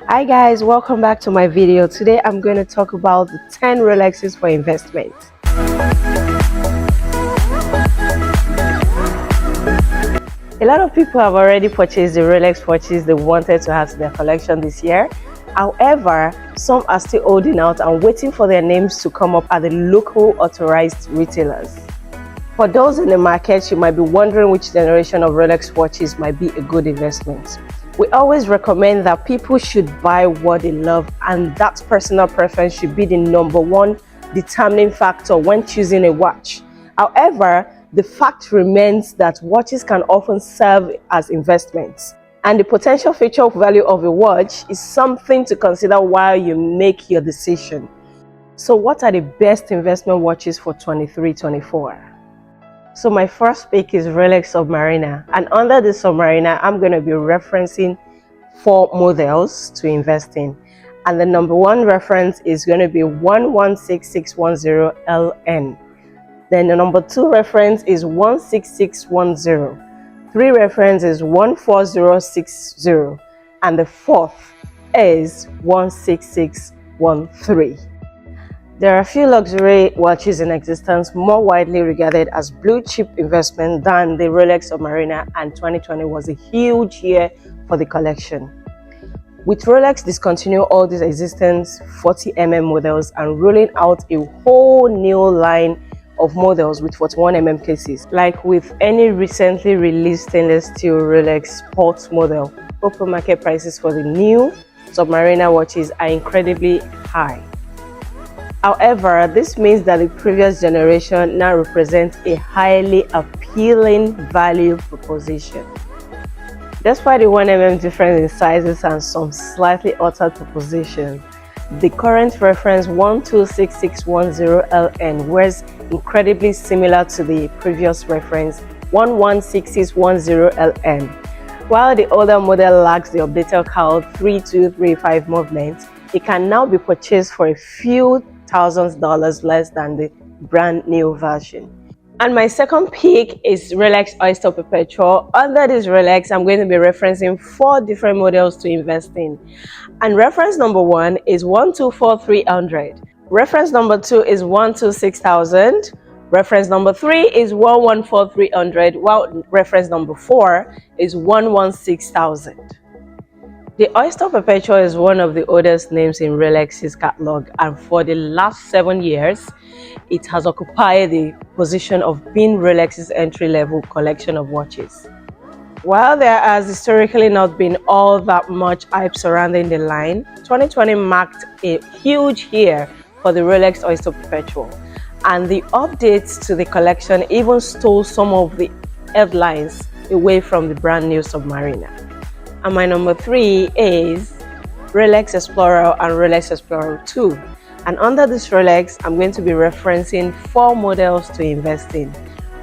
Hi guys, welcome back to my video. Today I'm going to talk about the 10 Rolexes for investment. A lot of people have already purchased the Rolex watches they wanted to add to their collection this year. However, some are still holding out and waiting for their names to come up at the local authorized retailers. For those in the market, you might be wondering which generation of Rolex watches might be a good investment. We always recommend that people should buy what they love, and that personal preference should be the number one determining factor when choosing a watch. However, the fact remains that watches can often serve as investments, and the potential future value of a watch is something to consider while you make your decision. So what are the best investment watches for 23-24? So my first pick is Rolex Submariner, and under the Submariner I'm going to be referencing 4 models to invest in, and the number 1 reference is going to be 116610LN. Then the number 2 reference is 16610, 3 reference is 14060, and the 4th is 16613. There are a few luxury watches in existence more widely regarded as blue chip investment than the Rolex Submariner, and 2020 was a huge year for the collection. With Rolex discontinuing all these existing 40mm models and rolling out a whole new line of models with 41mm cases, like with any recently released stainless steel Rolex sports model, open market prices for the new Submariner watches are incredibly high. However, this means that the previous generation now represents a highly appealing value proposition. Despite the 1mm difference in sizes and some slightly altered propositions, the current reference 126610LN wears incredibly similar to the previous reference 116610LN. While the older model lacks the updated CAL 3235 movement, it can now be purchased for a few $1,000s less than the brand new version. And my second pick is Rolex Oyster Perpetual. Under this Rolex, I'm going to be referencing 4 different models to invest in. And reference number 1 is 124300. Reference number 2 is 126000. Reference number 3 is 114300, while reference number 4 is 116000. The Oyster Perpetual is one of the oldest names in Rolex's catalog, and for the last 7 years, it has occupied the position of being Rolex's entry-level collection of watches. While there has historically not been all that much hype surrounding the line, 2020 marked a huge year for the Rolex Oyster Perpetual, and the updates to the collection even stole some of the headlines away from the brand new Submariner. And my number 3 is Rolex Explorer and Rolex Explorer 2. And under this Rolex, I'm going to be referencing 4 models to invest in.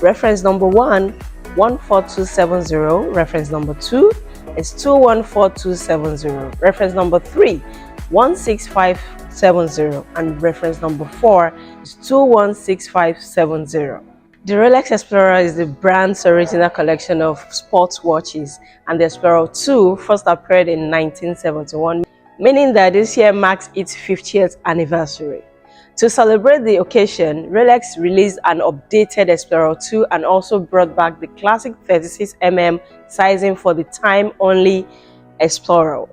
Reference number 1, 14270. Reference number 2 is 214270. Reference number 3, 16570. And reference number 4 is 216570. The Rolex Explorer is the brand's original collection of sports watches, and the Explorer 2 first appeared in 1971, meaning that this year marks its 50th anniversary. To celebrate the occasion, Rolex released an updated Explorer 2 and also brought back the classic 36mm sizing for the time-only Explorer,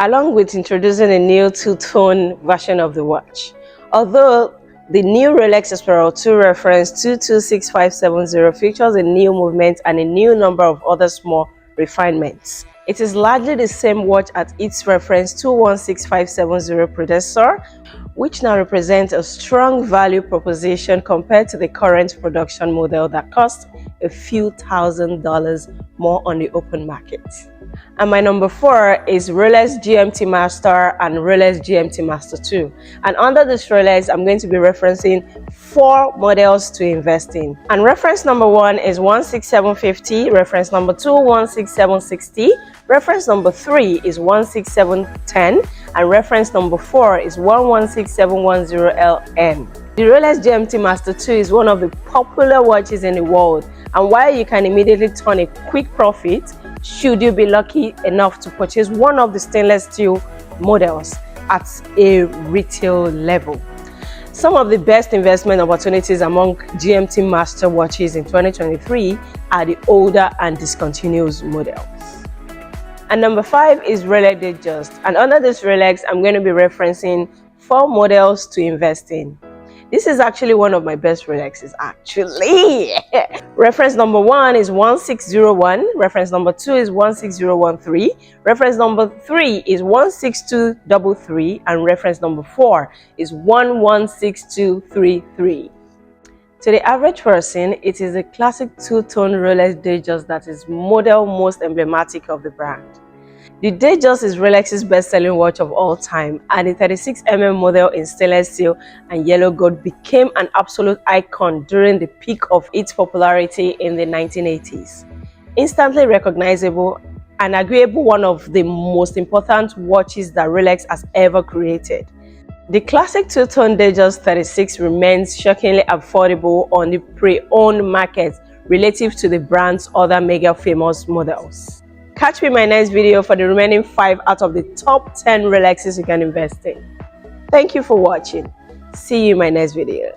along with introducing a new two-tone version of the watch. Although the new Rolex Explorer 2 reference 226570 features a new movement and a new number of other small refinements. It is largely the same watch as its reference 216570 predecessor, which now represents a strong value proposition compared to the current production model that costs a few $1,000s more on the open market. And my number 4 is Rolex GMT Master and Rolex GMT Master 2. And under this Rolex, I'm going to be referencing 4 models to invest in. And reference number 1 is 16750, reference number 2, 16760, reference number 3 is 16710, and reference number 4 is 116710LN. The Rolex GMT Master 2 is one of the popular watches in the world, and while you can immediately turn a quick profit, should you be lucky enough to purchase one of the stainless steel models at a retail level. Some of the best investment opportunities among GMT Master watches in 2023 are the older and discontinued models. And number 5 is Rolex Datejust. And under this Rolex, I'm going to be referencing 4 models to invest in. This is actually one of my best Rolexes, actually. Reference number 1 is 1601. Reference number 2 is 16013. Reference number 3 is 16233. And reference number 4 is 116233. To the average person, it is a classic two-tone Rolex Datejust that is model most emblematic of the brand. The Datejust is Rolex's best-selling watch of all time, and the 36mm model in stainless steel and yellow gold became an absolute icon during the peak of its popularity in the 1980s. Instantly recognizable and arguably one of the most important watches that Rolex has ever created. The classic two-tone Datejust 36 remains shockingly affordable on the pre-owned market relative to the brand's other mega famous models. Catch me in my next video for the remaining 5 out of the top 10 Rolexes you can invest in. Thank you for watching. See you in my next video.